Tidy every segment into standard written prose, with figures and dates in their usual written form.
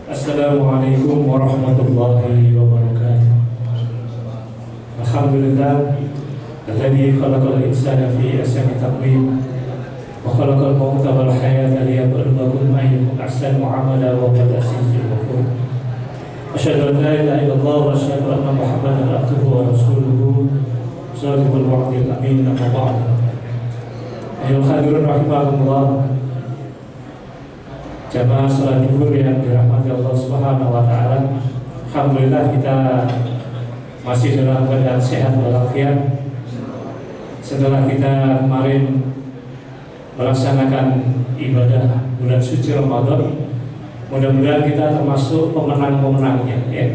Assalamualaikum warahmatullahi wabarakatuh. Alhamdulillah alladzi khalaqal insana fi ahsani taqwim wa khalaqal mauta wal hayata liyabluwakum ayyukum ahsanu amala wa huwal azizul ghafur. Asyhadu an la ilaha illallah wa asyhadu anna Muhammadan abduhu wa rasuluhu shadiqul wa'dil amin. Amma ba'd. Ayyuhal hadirun rahimakumullah. Jamaah salat zuhur yang dirahmati Allah Subhanahu wa taala. Alhamdulillah kita masih dalam keadaan sehat walafiat. Setelah kita kemarin melaksanakan ibadah bulan suci Ramadan, mudah-mudahan kita termasuk pemenang-pemenangnya ya.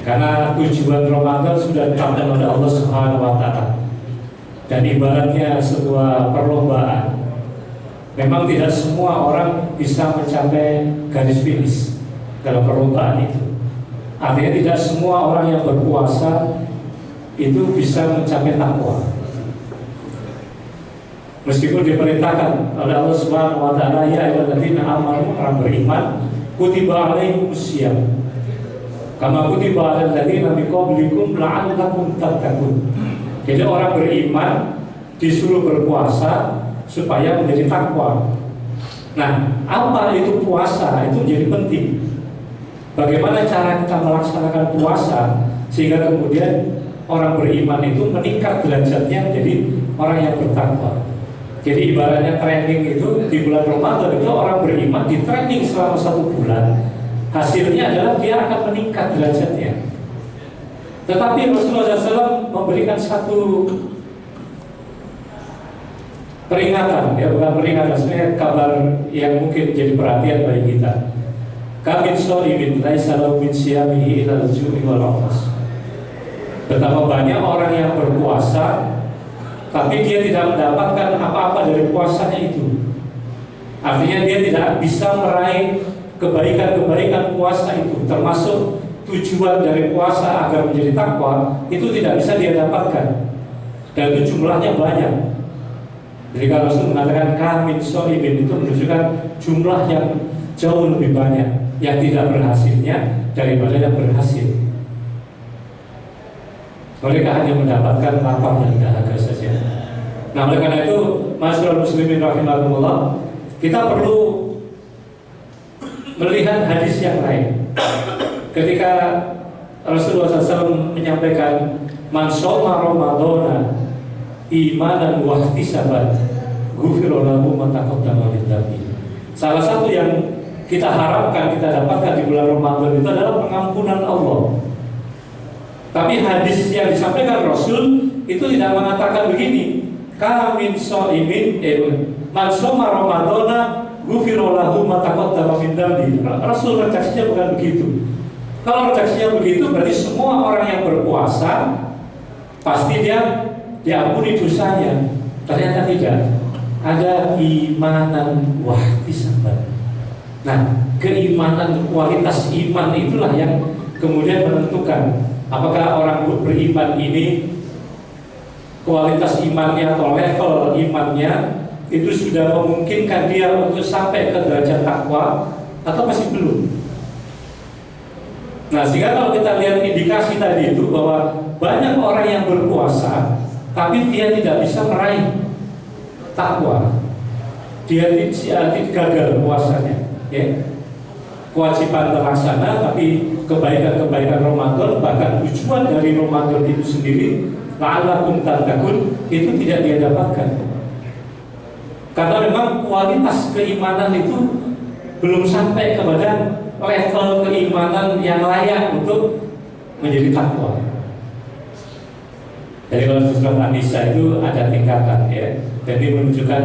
Karena tujuan Ramadan sudah ditetapkan oleh Allah Subhanahu wa taala. Dan ibaratnya sebuah perlombaan. Memang tidak semua orang bisa mencapai garis finish dalam perlombaan itu. Artinya tidak semua orang yang berpuasa itu bisa mencapai takwa. Meskipun diperintahkan oleh Allah Subhanahu wa taala, ya ayyuhalladzina amanu, orang beriman, kutiba alaikumusiyam kama kutiba alal ladzina min qablikum la'allakum tattaqun. Jadi orang beriman disuruh berpuasa supaya menjadi takwa. Nah, apa itu puasa? Itu menjadi penting. Bagaimana cara kita melaksanakan puasa sehingga kemudian orang beriman itu meningkat derajatnya jadi orang yang bertakwa. Jadi ibaratnya training itu di bulan Ramadan itu orang beriman di training selama 1 bulan. Hasilnya adalah dia akan meningkat derajatnya. Tetapi Rasulullah SAW memberikan satu peringatan, ya bukan peringatan, sebenarnya kabar yang mungkin jadi perhatian bagi kita. Kamin sholimin laisa lahu min siyamihi ilal ju'i wal 'athas. Betapa banyak orang yang berpuasa tapi dia tidak mendapatkan apa-apa dari puasanya itu. Artinya dia tidak bisa meraih kebaikan-kebaikan puasa itu, termasuk tujuan dari puasa agar menjadi takwa itu tidak bisa dia dapatkan. Dan itu jumlahnya banyak. Jadi kalau Rasul mengatakan kamin sholimin itu menunjukkan jumlah yang jauh lebih banyak yang tidak berhasilnya daripada yang berhasil. Mereka hanya mendapatkan lapar dan dahaga saja. Nah, oleh karena itu, masyaallah muslimin rahimakumullah, kita perlu melihat hadis yang lain. Ketika Rasulullah SAW menyampaikan man shoma ramadhana imanan wa ihtisaban ghufira lahu ma taqaddama min dhanbi. Salah satu yang kita harapkan kita dapatkan di bulan Ramadan itu adalah pengampunan Allah. Tapi hadis yang disampaikan Rasul itu tidak mengatakan begini, kamin sholimin man shoma ramadhana ghufira lahu ma taqaddama min dhanbi. Rasul redaksinya bukan begitu. Kalau redaksinya begitu berarti semua orang yang berpuasa pasti dia diampuni dosanya. Ternyata tidak. Ada imanan wahtisaban. Nah, keimanan, kualitas iman itulah yang kemudian menentukan apakah orang beriman ini kualitas imannya atau level imannya itu sudah memungkinkan dia untuk sampai ke derajat takwa atau masih belum. Nah, sehingga kalau kita lihat indikasi tadi itu bahwa banyak orang yang berpuasa tapi dia tidak bisa meraih takwa, dia gagal puasanya, ya. Kewajiban terlaksana, tapi kebaikan-kebaikan Ramadan, bahkan tujuan dari Ramadan itu sendiri, la'allakum tattaqun, itu tidak dia dapatkan. Karena memang kualitas keimanan itu belum sampai kepada level keimanan yang layak untuk menjadi takwa. Jadi kalau surat An-Nisa itu ada tingkatan, ya. Jadi menunjukkan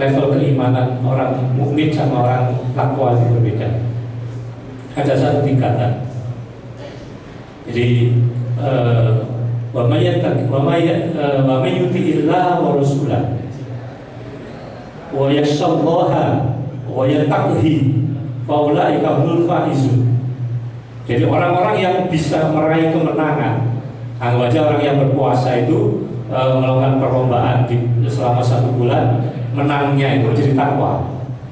level keimanan orang mukmin sama orang takwa itu berbeda. Ada satu tingkatan. Jadi wa may yuti'illah wa rasulah wa yakhshallaha wa yattaqhi fa ulaika humul faizun. Jadi orang-orang yang bisa meraih kemenangan. Anggap aja orang yang berpuasa itu melakukan perlombaan selama 1 bulan, menangnya itu jadi takwa.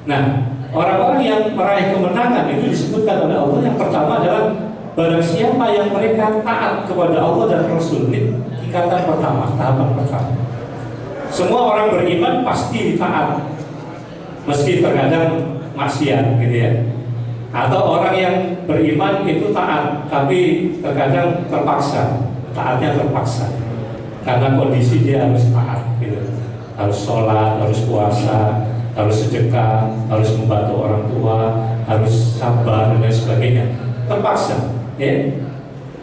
Nah, Orang-orang yang meraih kemenangan itu disebutkan oleh Allah. Yang pertama adalah barang siapa yang mereka taat kepada Allah dan Rasul. Ini tingkatan pertama, tahapan pertama. Semua orang beriman pasti taat, meski terkadang maksiat gitu ya. Atau orang yang beriman itu taat, tapi terkadang terpaksa, taatnya terpaksa karena kondisi dia harus taat gitu. Harus sholat, harus puasa, harus sedekah, harus membantu orang tua, harus sabar dan lain sebagainya. Terpaksa, ya.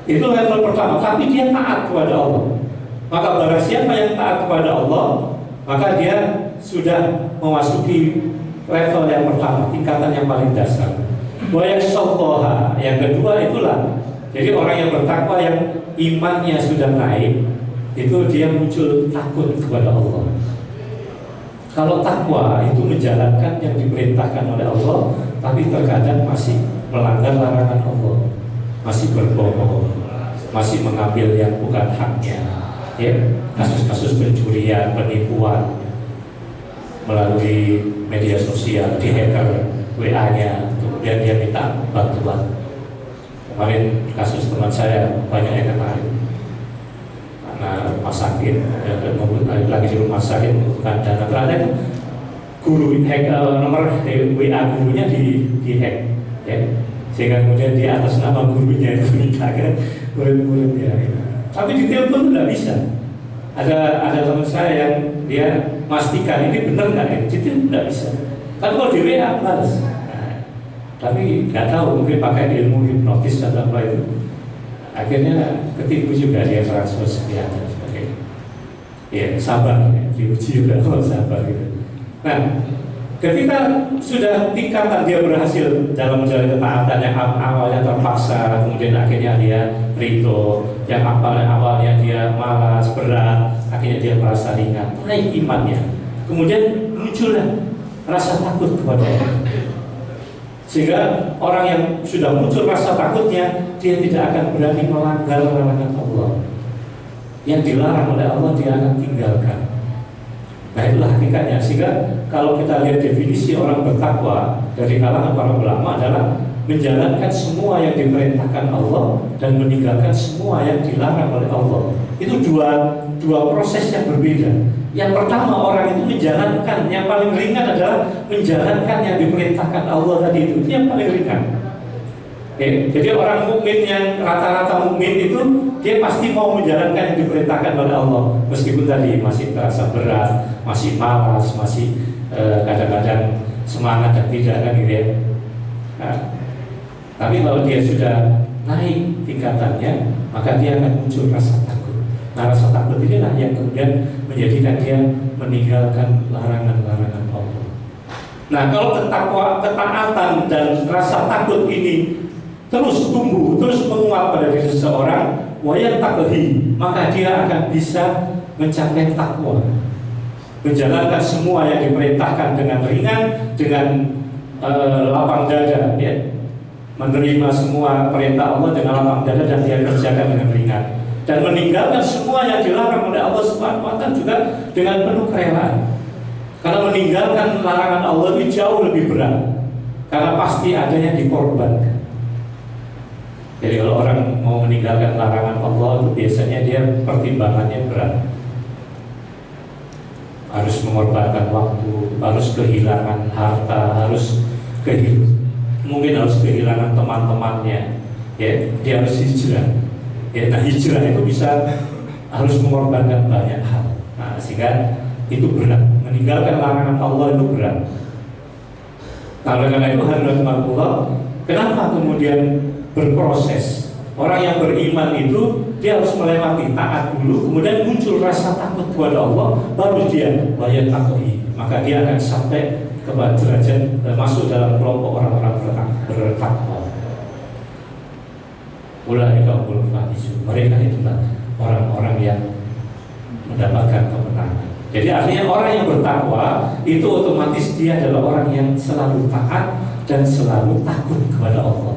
Itu level pertama. Tapi dia taat kepada Allah. Maka barang siapa yang taat kepada Allah, maka dia sudah memasuki level yang pertama, tingkatan yang paling dasar. Wa yakhshallaha, yang kedua itulah. Jadi orang yang bertakwa yang imannya sudah naik, itu dia muncul takut kepada Allah. Kalau takwa itu menjalankan yang diperintahkan oleh Allah, tapi terkadang masih melanggar larangan Allah, masih berbohong, masih mengambil yang bukan haknya, ya, kasus-kasus pencurian, penipuan melalui media sosial, dihacker WA-nya, kemudian dia minta bantuan. Kemarin kasus teman saya banyak yang kemarin karena rumah sakit, lagi di rumah sakit membutuhkan dana, ternyata guru hack, nomor WA gurunya di hack, ya, sehingga kemudian di atas nama gurunya itu minta ke murid-muridnya. Tapi di telepon tidak bisa. Ada teman saya yang dia pastikan ini benar nggak ya, itu tidak bisa. Tapi kalau di WA balas. Tapi nggak tahu, mungkin pakai ilmu hipnotis atau apa itu, akhirnya ketipu juga dia transfer sekian dan sebagainya. Ya sabar, ya, diuji juga kalau sabar gitu. Nah, ketika sudah tingkatan dia berhasil dalam menjalani ketaatan yang awalnya terpaksa, kemudian akhirnya dia ridho, yang awalnya dia malas, berat, akhirnya dia merasa ringan, naik imannya, kemudian muncullah rasa takut kepada Allah. Sehingga orang yang sudah muncul rasa takutnya, dia tidak akan berani melanggar larangan Allah. Yang dilarang oleh Allah dia akan tinggalkan. Nah itulah hakikatnya. Sehingga kalau kita lihat definisi orang bertakwa dari kalangan para ulama adalah menjalankan semua yang diperintahkan Allah dan meninggalkan semua yang dilarang oleh Allah. Itu dua proses yang berbeda. Yang pertama, orang itu menjalankan, yang paling ringan adalah menjalankan yang diperintahkan Allah tadi, itu yang paling ringan. Oke, jadi orang mukmin yang rata-rata mukmin itu dia pasti mau menjalankan yang diperintahkan oleh Allah, meskipun tadi masih terasa berat, masih malas, masih kadang-kadang semangat dan tidak kan gitu ya. Nah, tapi kalau dia sudah naik tingkatannya, maka dia akan muncul rasa takut. Nah, rasa takut inilah yang kemudian menjadikan dia meninggalkan larangan-larangan Allah. Nah, kalau ketaatan dan rasa takut ini terus tumbuh, terus menguat pada diri seseorang, wayat takhi, maka dia akan bisa mencapai takwa, menjalankan semua yang diperintahkan dengan ringan, dengan lapang dada, ya, menerima semua perintah Allah dengan lapang dada dan dia kerjakan dengan ringan, dan meninggalkan semua yang dilarang oleh Allah Subhanahu wa Ta'ala juga dengan penuh kerelaan. Karena meninggalkan larangan Allah itu jauh lebih berat, karena pasti adanya dikorbankan. Jadi kalau orang mau meninggalkan larangan Allah itu biasanya dia pertimbangannya berat. Harus mengorbankan waktu, harus kehilangan harta, mungkin harus kehilangan teman-temannya, ya, dia harus hijrah. Ya, nah hijrah itu harus mengorbankan banyak hal. Nah, sehingga itu berat. Meninggalkan larangan Allah itu berat. Nah, karena itu hadirin Allah, kenapa kemudian berproses? Orang yang beriman itu dia harus melewati taat dulu, kemudian muncul rasa takut kepada Allah, baru dia bayat takui. Maka dia akan sampai kepada derajat masuk dalam kelompok orang-orang bertakwa. Ulaika humul faizun. Mereka itulah orang-orang yang mendapatkan kemenangan. Jadi artinya orang yang bertakwa itu otomatis dia adalah orang yang selalu taat dan selalu takut kepada Allah.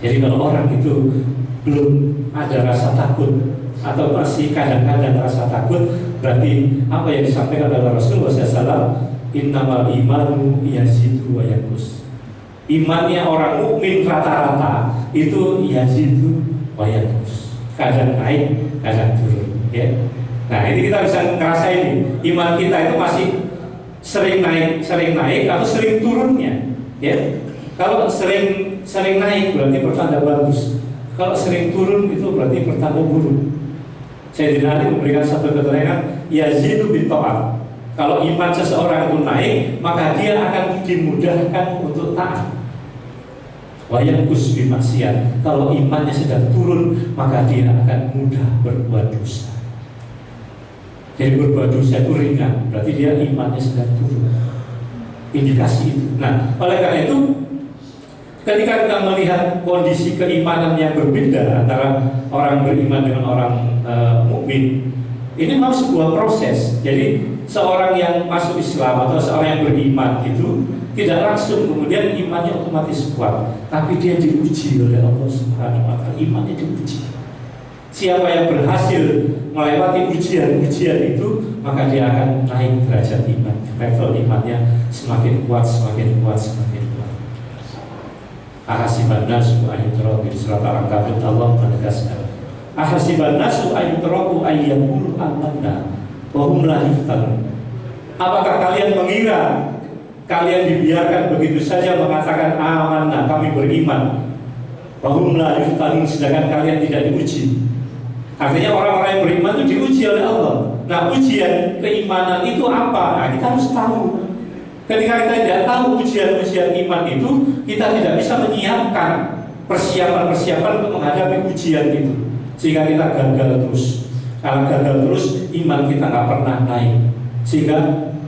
Jadi kalau orang itu belum ada rasa takut atau masih kadang-kadang rasa takut, berarti apa yang disampaikan oleh Rasulullah SAW, innamal imanu yazidu wa yanqus. Imannya orang mukmin rata-rata itu yazidu wa yanqus. Kadang naik, kadang turun, ya. Nah, ini kita bisa ngerasain iman kita itu masih sering naik atau sering turunnya, ya. Kalau sering naik berarti pertanda bagus. Kalau sering turun itu berarti pertanda buruk. Sayyidina Ali memberikan satu keterangan, yazidu bin ta'at. Kalau iman seseorang itu naik, maka dia akan dimudahkan untuk taat. Wa yanqus bi maksiat. Kalau imannya sedang turun, maka dia akan mudah berbuat dosa. Jadi berbuat dosa itu ringan, berarti dia imannya sedang turun. Indikasi itu. Nah, oleh karena itu, ketika kita melihat kondisi keimanan yang berbeda antara orang beriman dengan orang mukmin, ini memang sebuah proses. Jadi seorang yang masuk Islam atau seorang yang beriman itu tidak langsung kemudian imannya otomatis kuat, tapi dia diuji oleh Allah Subhanahu wa Ta'ala. Imannya diuji. Siapa yang berhasil melewati ujian-ujian itu, maka dia akan naik derajat iman. Level imannya semakin kuat, semakin kuat, semakin kuat. Ahasiban nasu ayyutraku, di surat Al-Ankabut Allah menegaskan, ahasiban nasu ayyutraku ayyaqulu amanna wa hum la yuftanun. Apakah kalian mengira kalian dibiarkan begitu saja mengatakan amanna, kami beriman, wa hum la yuftanun, sedangkan kalian tidak diuji? Artinya orang-orang yang beriman itu diuji oleh Allah. Nah, ujian keimanan itu apa? Nah, kita harus tahu. Ketika kita tidak tahu ujian-ujian iman itu, kita tidak bisa menyiapkan persiapan-persiapan untuk menghadapi ujian itu, sehingga kita gagal terus. Kalau gagal terus, iman kita nggak pernah naik, sehingga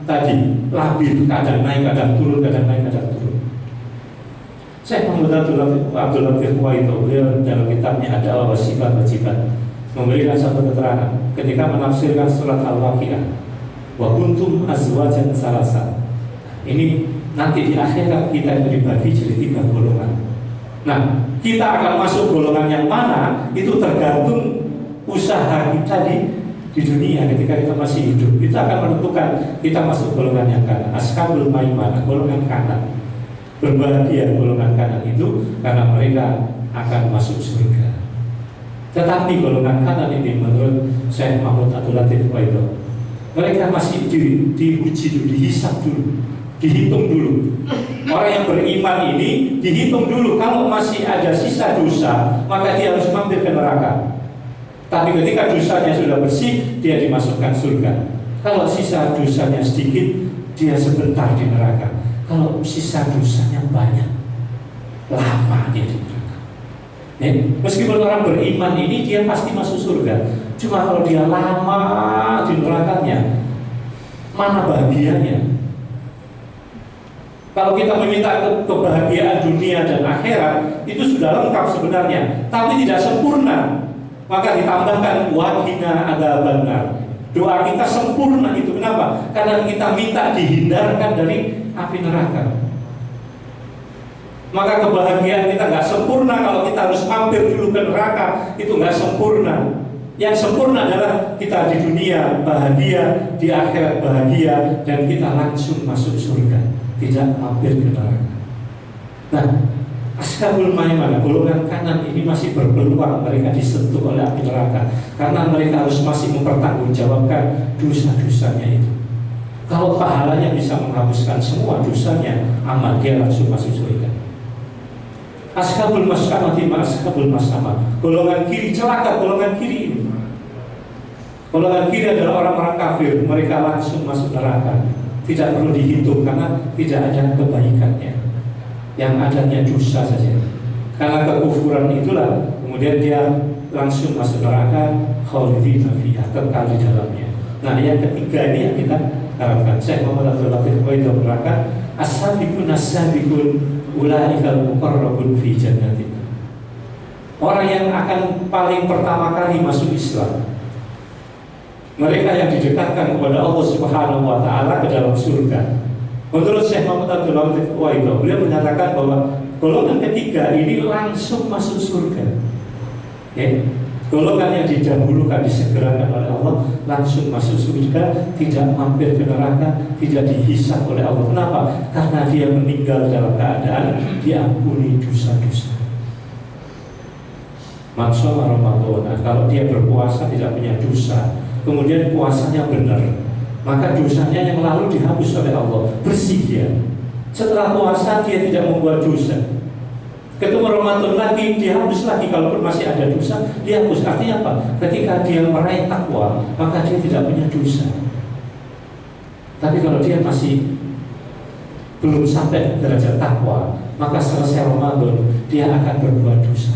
tadi labil, kadang naik, kadang turun, kadang naik, kadang turun. Saya Muhammad Abdul Latif Waito, beliau dalam kitabnya ada Wasifat-Wajibat memberikan satu keterangan ketika menafsirkan surat Al-Waqiah, wa kuntum azwajan salasa. Ini nanti di akhirat kita itu dibagi jadi 3 golongan. Nah, kita akan masuk golongan yang mana itu tergantung usaha kita di dunia ketika kita masih hidup. Itu akan menentukan kita masuk golongan yang kanan. Ashabul maimanah, golongan kanan. Berbahagia golongan kanan itu karena mereka akan masuk surga. Tetapi golongan kanan ini menurut Syekh Mahmud Abdul Latif Waito, mereka masih diuji dulu, dihisab dulu, dihitung dulu. Orang yang beriman ini dihitung dulu. Kalau masih ada sisa dosa, maka dia harus mampir ke neraka. Tapi ketika dosanya sudah bersih, dia dimasukkan surga. Kalau sisa dosanya sedikit, dia sebentar di neraka. Kalau sisa dosanya banyak, lama dia di neraka. Meskipun orang beriman ini dia pasti masuk surga. Cuma kalau dia lama di nerakanya, mana bahagianya? Kalau kita meminta kebahagiaan dunia dan akhirat, itu sudah lengkap sebenarnya, tapi tidak sempurna. Maka ditambahkan waqina adzabannar. Doa kita sempurna itu. Kenapa? Karena kita minta dihindarkan dari api neraka. Maka kebahagiaan kita nggak sempurna kalau kita harus mampir dulu ke neraka, itu nggak sempurna. Yang sempurna adalah kita di dunia bahagia, di akhirat bahagia, dan kita langsung masuk surga, tidak mampir ke neraka. Nah, ashabul maimanah, golongan kanan ini masih berpeluang mereka disentuh oleh api neraka, karena mereka harus masih mempertanggungjawabkan dosa-dosanya itu. Kalau pahalanya bisa menghapuskan semua dosanya, aman, dia langsung masuk surga. Ashabul mas'amah, ashabul mas'amah, golongan kiri, celaka golongan kiri ini. Golongan kiri adalah orang-orang kafir, mereka langsung masuk neraka, tidak perlu dihitung karena tidak ada kebaikannya, yang adanya dosa saja. Karena kekufuran itulah kemudian dia langsung masuk neraka, khalidina fiha, kekal di dalamnya. Nah, yang ketiga ini yang kita harapkan. Syekh Muhammad Abdul Latif Waito menerangkan, as-sabiqun as-sabiqun ulaikal muqarrabun fi jannatin. Orang yang akan paling pertama kali masuk Islam, mereka yang didekatkan kepada Allah Subhanahu wa Ta'ala ke dalam surga. Menurut Syekh Muhammad Abdul Latif Waito, beliau menyatakan bahwa golongan ketiga ini langsung masuk surga. Golongan yang didahulukan, disegerakan oleh Allah langsung masuk surga, tidak mampir ke neraka, tidak dihisab oleh Allah. Kenapa? Karena dia meninggal dalam keadaan diampuni dosa-dosa. Man shoma Ramadan, kalau dia berpuasa tidak punya dosa, kemudian puasanya benar, maka dosanya yang lalu dihapus oleh Allah, bersih dia. Setelah puasa dia tidak membuat dosa. Ketemu Ramadan lagi, dihapus lagi. Kalaupun masih ada dosa, dihapus. Artinya apa? Ketika dia meraih takwa, maka dia tidak punya dosa. Tapi kalau dia masih belum sampai derajat takwa, maka selesai Ramadan dia akan berbuat dosa.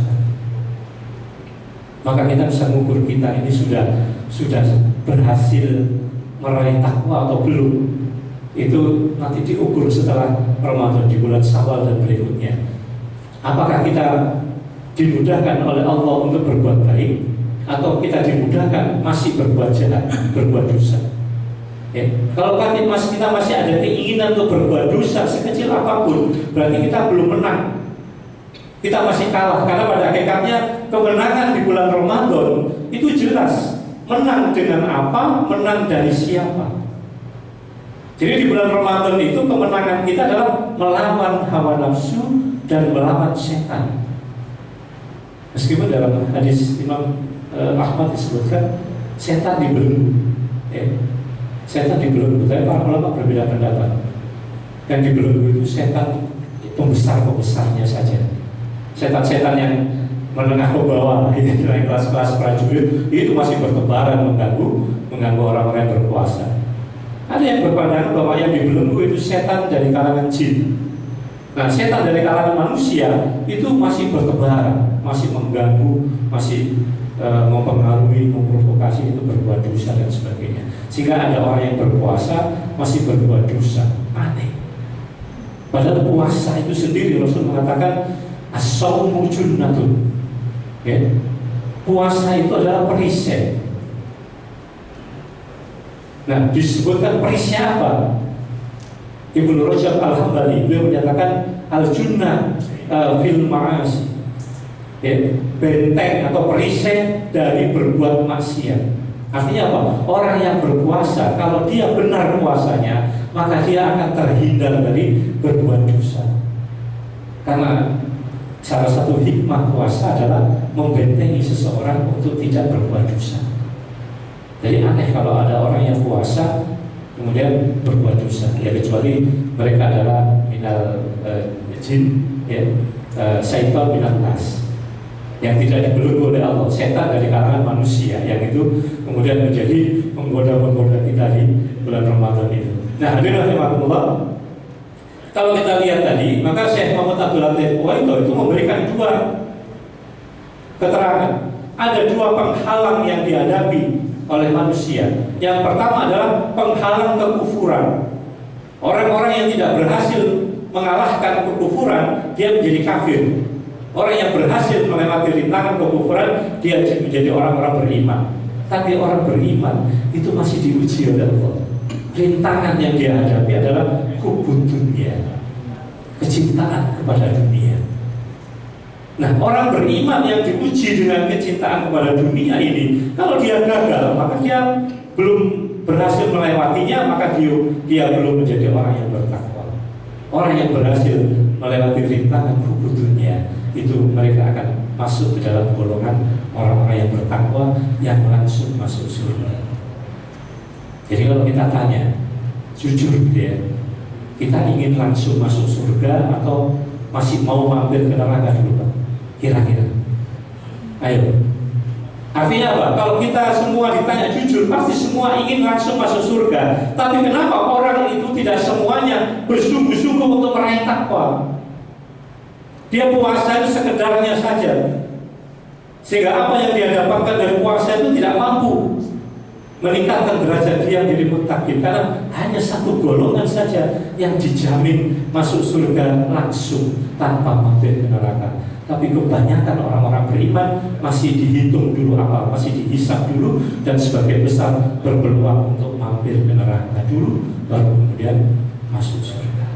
Maka kita bisa mengukur kita ini sudah berhasil meraih takwa atau belum. Itu nanti diukur setelah Ramadan di bulan Syawal dan berikutnya. Apakah kita dimudahkan oleh Allah untuk berbuat baik, atau kita dimudahkan masih berbuat jahat, berbuat dosa? Ya. Kalau kita masih ada keinginan untuk berbuat dosa sekecil apapun, berarti kita belum menang. Kita masih kalah, karena pada hakikatnya kemenangan di bulan Ramadan itu jelas. Menang dengan apa? Menang dari siapa? Jadi di bulan Ramadan itu kemenangan kita adalah melawan hawa nafsu dan melawan setan. Meskipun dalam hadis Imam Ahmad disebutkan setan dibelenggu, setan dibelenggu. Tapi para ulama berbeda pendapat. Yang dibelenggu itu setan pembesar-pembesarnya saja. Setan-setan yang menengah ke bawah, yang kelas-kelas prajurit itu masih bertebaran mengganggu orang-orang yang berpuasa. Ada yang berpandangan bahwa yang dibelenggu itu setan dari kalangan jin. Nah, setan dari kalangan manusia itu masih bertebaran, masih mengganggu, masih mempengaruhi, memprovokasi itu berbuat dosa dan sebagainya. Sehingga ada orang yang berpuasa masih berbuat dosa. Aneh. Padahal puasa itu sendiri Rasul mengatakan as-shaumu junnatun. Ya. Puasa itu adalah perisai. Nah, disebutkan perisai apa? Ibnu Rajab Al-Hambali beliau menyatakan al-junnah fil ma'asi, benteng atau perisai dari berbuat maksiat. Artinya apa? Orang yang berpuasa, kalau dia benar puasanya, maka dia akan terhindar dari berbuat dosa. Karena salah satu hikmah puasa adalah membentengi seseorang untuk tidak berbuat dosa. Jadi aneh kalau ada orang yang puasa kemudian berbuat dosa, ya kecuali mereka adalah minal jin, ya, syaitan minal nas, yang tidak dibelenggu oleh Allah, setan dari kalangan manusia, yang itu kemudian menjadi menggoda-menggoda kita di bulan Ramadan itu. Nah, hadirin rahimakumullah, kalau kita lihat tadi, maka Syekh Muhammad Abdul Latif itu memberikan dua keterangan. Ada dua penghalang yang dihadapi oleh manusia. Yang pertama adalah penghalang kekufuran. Orang-orang yang tidak berhasil mengalahkan kekufuran, dia menjadi kafir. Orang yang berhasil melewati rintangan kekufuran, dia menjadi orang-orang beriman. Tapi orang beriman itu masih diuji oleh Allah. Rintangan yang dia hadapi adalah hubud dunia, kecintaan kepada dunia. Nah, orang beriman yang diuji dengan kecintaan kepada dunia ini, kalau dia gagal, maka dia belum berhasil melewatinya, maka dia belum menjadi orang yang bertakwa. Orang yang berhasil melewati rintangan hubud dunia, itu mereka akan masuk ke dalam golongan orang-orang yang bertakwa, yang langsung masuk surga. Jadi kalau kita tanya, jujur ya, kita ingin langsung masuk surga atau masih mau mampir ke neraka dulu, Pak? Kira-kira, ayo. Artinya apa? Kalau kita semua ditanya jujur, pasti semua ingin langsung masuk surga. Tapi kenapa orang itu tidak semuanya bersungguh-sungguh untuk meraih takwa? Dia puasa itu sekedarnya saja, sehingga apa yang dia dapatkan dari puasa itu tidak mampu meningkatkan derajat dia menjadi muttaqin. Karena hanya satu golongan saja yang dijamin masuk surga langsung tanpa mampir ke neraka. Tapi kebanyakan orang-orang beriman masih dihitung dulu apa, masih dihisap dulu, dan sebagian besar berpeluang untuk mampir ke neraka dulu, baru kemudian masuk surga.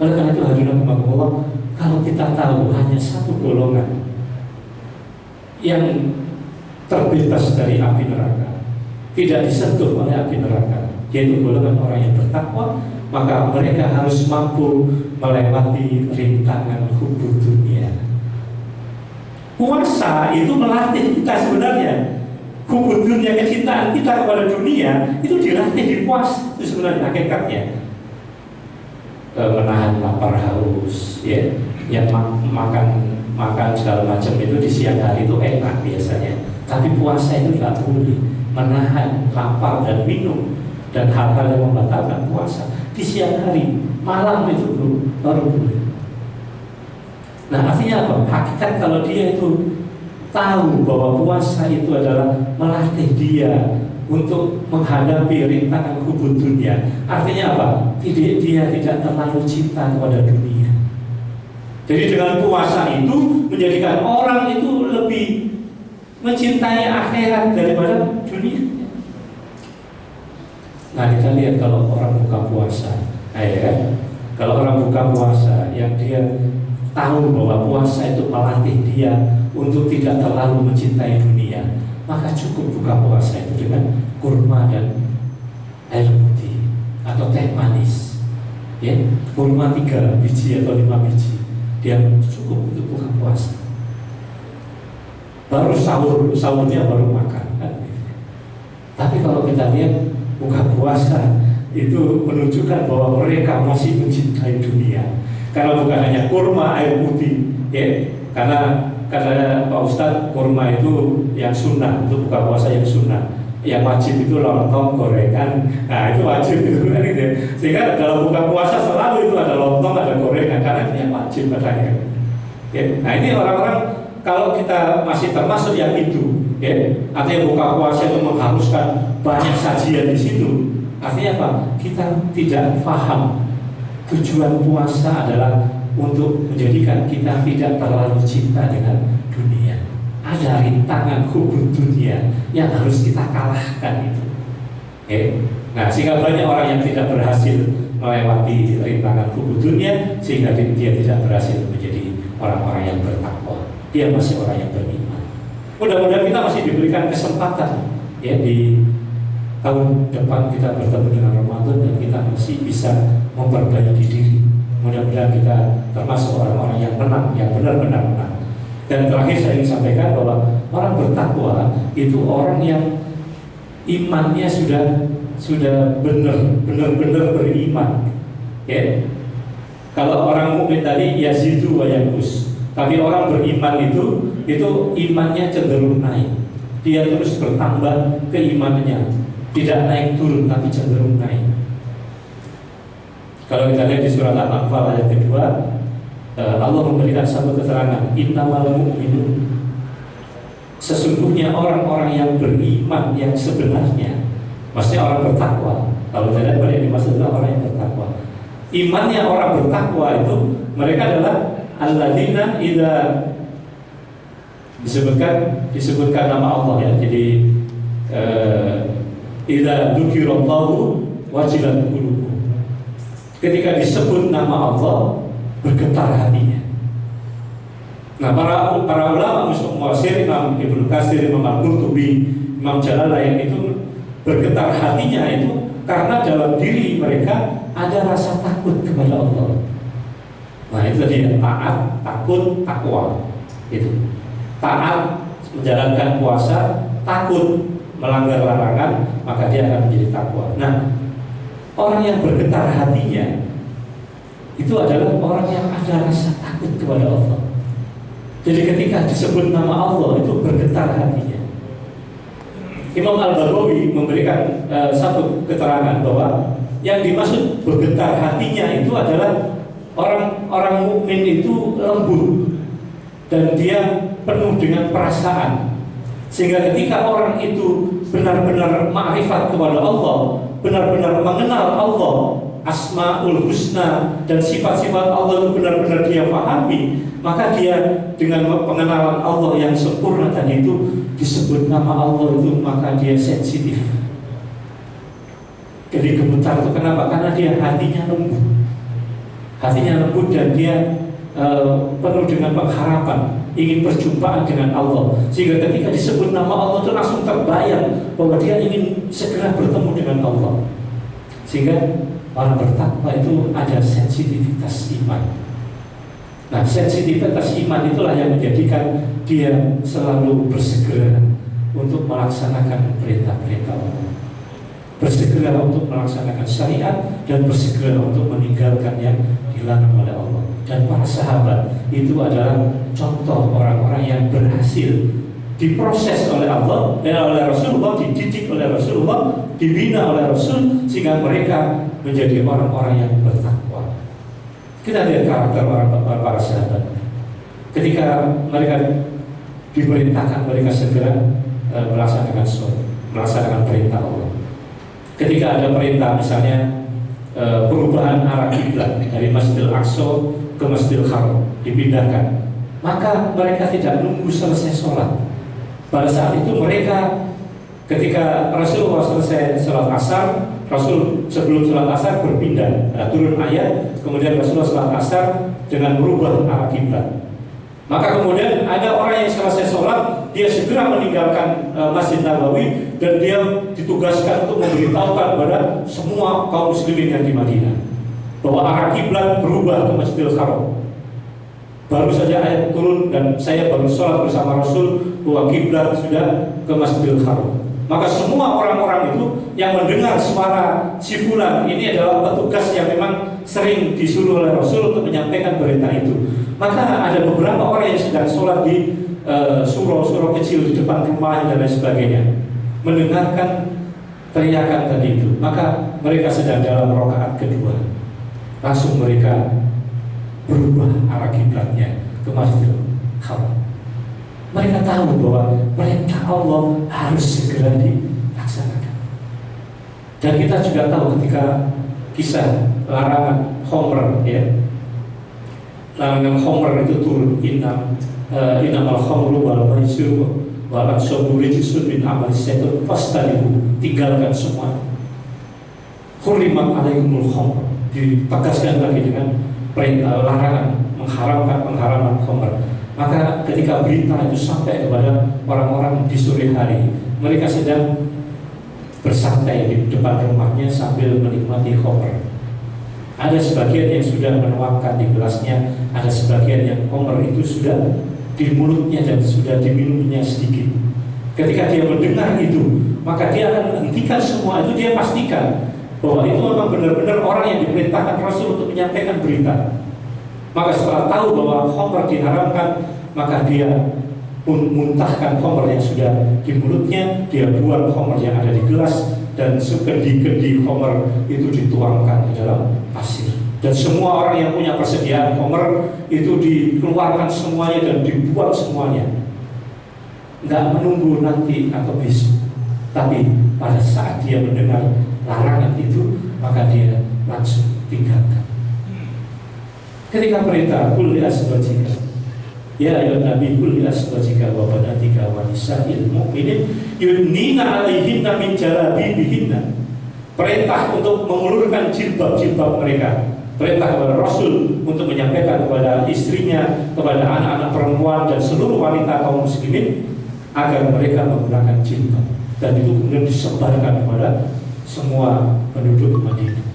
Oleh karena itu hadirin rahimakumullah, kalau kita tahu hanya satu golongan yang terbebas dari api neraka, tidak disentuh oleh api neraka, yaitu golongan orang yang bertakwa, maka mereka harus mampu melewati rintangan hubud dunia. Puasa itu melatih kita sebenarnya. Hubud dunia, kecintaan kita kepada dunia itu dilatih di puasa. Itu sebenarnya hakikatnya. Menahan lapar haus, ya, yang makan segala macam itu di siang hari itu enak biasanya. Tapi puasa itu tidak boleh menahan lapar dan minum dan hal-hal yang membatalkan puasa di siang hari, malam itu baru boleh. Nah, artinya apa? Hakikat kalau dia itu tahu bahwa puasa itu adalah melatih dia untuk menghadapi rintangan hubud dunia. Artinya apa? Dia tidak terlalu cinta kepada dunia. Jadi dengan puasa itu menjadikan orang itu lebih mencintai akhirat daripada dunia. Nah, kita lihat kalau orang buka puasa, kalau orang buka puasa yang dia tahu bahwa puasa itu melatih dia untuk tidak terlalu mencintai dunia, maka cukup buka puasa itu dengan kurma dan air putih atau teh manis, ya, kurma 3 biji atau 5 biji, dia cukup untuk buka puasa. Baru sahurnya baru makan kan. Tapi kalau kita lihat buka puasa itu menunjukkan bahwa mereka masih mencintai dunia, karena bukan hanya kurma air putih, ya, karena Pak Ustadz, kurma itu yang sunnah, untuk buka puasa yang sunnah. Yang wajib itu lontong, gorengan. Nah, itu wajib itu kan gitu. Sehingga dalam buka puasa selalu itu ada lontong, ada gorengan, karena itu yang wajib katanya. Ya. Nah, ini orang-orang kalau kita masih termasuk yang itu, ya, artinya buka puasa itu mengharuskan banyak sajian di situ. Artinya apa? Kita tidak paham tujuan puasa adalah untuk menjadikan kita tidak terlalu cinta dengan dunia. Ada rintangan hubud dunia yang harus kita kalahkan itu. Nah, sehingga banyak orang yang tidak berhasil melewati rintangan hubud dunia, sehingga dia tidak berhasil menjadi orang-orang yang bertakwa. Dia masih orang yang beriman. Mudah-mudahan kita masih diberikan kesempatan, ya, di tahun depan kita bertemu dengan Ramadan dan kita masih bisa memperbaiki diri. Mudah-mudahan kita termasuk orang-orang yang menang, yang benar-benar menang. Dan terakhir saya ingin sampaikan bahwa orang bertakwa itu orang yang imannya sudah benar-benar beriman. Ya. Kalau orang mukmin tadi yazidu wa yanqus, tapi orang beriman itu imannya cenderung naik. Dia terus bertambah keimanannya, tidak naik turun tapi cenderung naik. Kalau kita lihat di surat Al-Anfal ayat kedua, Allah memberikan satu keterangan, innamal mu'minun, sesungguhnya orang-orang yang beriman yang sebenarnya, maksudnya orang bertakwa. Kalau kita lihat pada yang dimaksud adalah orang yang bertakwa. Imannya orang bertakwa itu mereka adalah alladzina idza disebutkan nama Allah, ya. Jadi idza dzukirallahu wajilat qulubuhum. Ketika disebut nama Allah, bergetar hatinya. Nah, para ulama muasir, Imam Ibnu Katsir, Imam Al-Qurtubi, Imam Jalalain itu bergetar hatinya itu karena dalam diri mereka ada rasa takut kepada Allah. Nah, itu dia, taat, takut, takwa. Itu. Taat menjalankan puasa, takut melanggar larangan, maka dia akan menjadi takwa. Nah, orang yang bergetar hatinya itu adalah orang yang ada rasa takut kepada Allah. Jadi ketika disebut nama Allah itu bergetar hatinya. Imam Al-Baghawi memberikan satu keterangan bahwa yang dimaksud bergetar hatinya itu adalah orang mukmin itu lembut dan dia penuh dengan perasaan, sehingga ketika orang itu benar-benar ma'rifat kepada Allah, benar-benar mengenal Allah, Asmaul Husna dan sifat-sifat Allah itu benar-benar dia pahami, maka dia dengan pengenalan Allah yang sempurna tadi itu disebut nama Allah itu, maka dia sensitif. Jadi gemetar itu kenapa? Karena dia hatinya lembut dan dia penuh dengan pengharapan, ingin perjumpaan dengan Allah, sehingga ketika disebut nama Allah itu langsung terbayang bahwa dia ingin segera bertemu dengan Allah. Sehingga orang bertakwa itu ada sensitivitas iman. Nah, sensitivitas iman itulah yang menjadikan dia selalu bersegera untuk melaksanakan perintah-perintah Allah, bersegera untuk melaksanakan syariat, dan bersegera untuk meninggalkan yang dilarang oleh Allah. Dan para sahabat itu adalah contoh orang-orang yang berhasil diproses oleh Allah dan oleh Rasulullah, dididik oleh Rasulullah, dibina oleh Rasul, sehingga mereka menjadi orang-orang yang bertakwa. Kita lihat karakter para sahabat. Ketika mereka diperintahkan, mereka segera melaksanakan perintah Allah. Ketika ada perintah, misalnya perubahan arah kiblat dari Masjidil Aqsa ke Masjidil Haram dipindahkan, maka mereka tidak nunggu selesai sholat. Pada saat itu mereka, ketika Rasulullah selesai sholat asar, Rasul sebelum sholat asar berpindah, turun ayat, kemudian Rasulullah sholat asar dengan merubah arah kiblat. Maka kemudian ada orang yang selesai sholat, dia segera meninggalkan Masjid Nabawi, dan dia ditugaskan untuk memberitahukan kepada semua kaum muslimin yang di Madinah bahwa arah kiblat berubah ke Masjidil Haram. Baru saja ayat turun dan saya baru sholat bersama Rasul bahwa kiblat sudah ke Masjidil Haram. Maka semua orang-orang itu yang mendengar suara si fulan ini adalah petugas yang memang sering disuruh oleh Rasul untuk menyampaikan berita itu. Maka ada beberapa orang yang sedang sholat di surau-surau kecil di depan rumah dan lain sebagainya, mendengarkan teriakan tadi itu. Maka mereka sedang dalam rakaat kedua, langsung mereka berubah arah kiblatnya ke Masjidil Haram. Mereka tahu bahwa perintah Allah harus segera dilaksanakan. Dan kita juga tahu ketika kisah larangan khamr, ya, larangan khamr itu turun, innamal khamru wal maisiru wal ansabu rijsun min amali syaitan fastanibu, tinggalkan semua. Hurrimat alaikumul khamr, ditegaskan lagi dengan perintah larangan, pengharaman khamr. Maka ketika berita itu sampai kepada orang-orang di sore hari, mereka sedang bersantai di depan rumahnya sambil menikmati khamr. Ada sebagian yang sudah menuangkan di gelasnya, ada sebagian yang khamr itu sudah di mulutnya dan sudah diminumnya sedikit. Ketika dia mendengar itu, maka dia akan menghentikan semua itu. Dia pastikan bahwa itu memang benar-benar orang yang diperintahkan Rasul untuk menyampaikan berita. Maka setelah tahu bahwa khamr diharamkan, maka dia pun muntahkan khamr yang sudah di mulutnya, dia buang khamr yang ada di gelas, dan sekendi-kendi khamr itu dituangkan ke dalam pasir. Dan semua orang yang punya persediaan khamr itu dikeluarkan semuanya dan dibuang semuanya. Nggak menunggu nanti atau besok, tapi pada saat dia mendengar larangan itu, maka dia langsung tinggalkan. Ketika perintah kul li azwajika, ya ayyuhan nabi kul li azwajika wa banatika wa nisa'il mu'minin yudnina 'alaihinna min jalabibihinna. Perintah untuk mengulurkan jilbab-jilbab mereka. Perintah kepada Rasul untuk menyampaikan kepada istrinya, kepada anak-anak perempuan dan seluruh wanita kaum muslimin agar mereka menggunakan jilbab. Dan itu kemudian disebarkan kepada semua penduduk Madinah.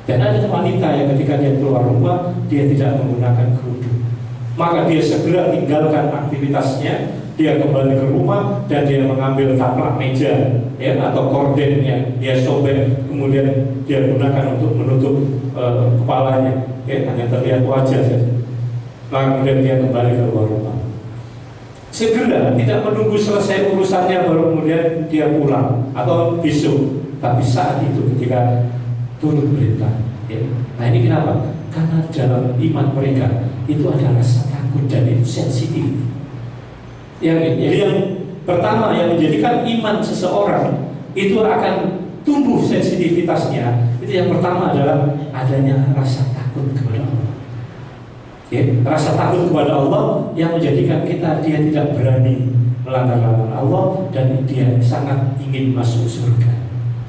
Dan ada wanita yang ketika dia keluar rumah, dia tidak menggunakan kerudung, maka dia segera tinggalkan aktivitasnya, dia kembali ke rumah dan dia mengambil taplak meja, ya, atau korden yang dia sobek, kemudian dia gunakan untuk menutup kepalanya, ya, hanya terlihat wajah saja. Maka kemudian dia kembali ke luar rumah. Segera, tidak menunggu selesai urusannya baru kemudian dia pulang atau besok, tapi saat itu ketika turun perintah, ya. Nah ini kenapa? Karena dalam iman mereka itu ada rasa takut dan itu sensitif. Yang pertama yang menjadikan iman seseorang itu akan tumbuh sensitivitasnya, itu yang pertama adalah adanya rasa takut kepada Allah. Ya, rasa takut kepada Allah yang menjadikan dia tidak berani melanggar larangan Allah dan dia sangat ingin masuk surga,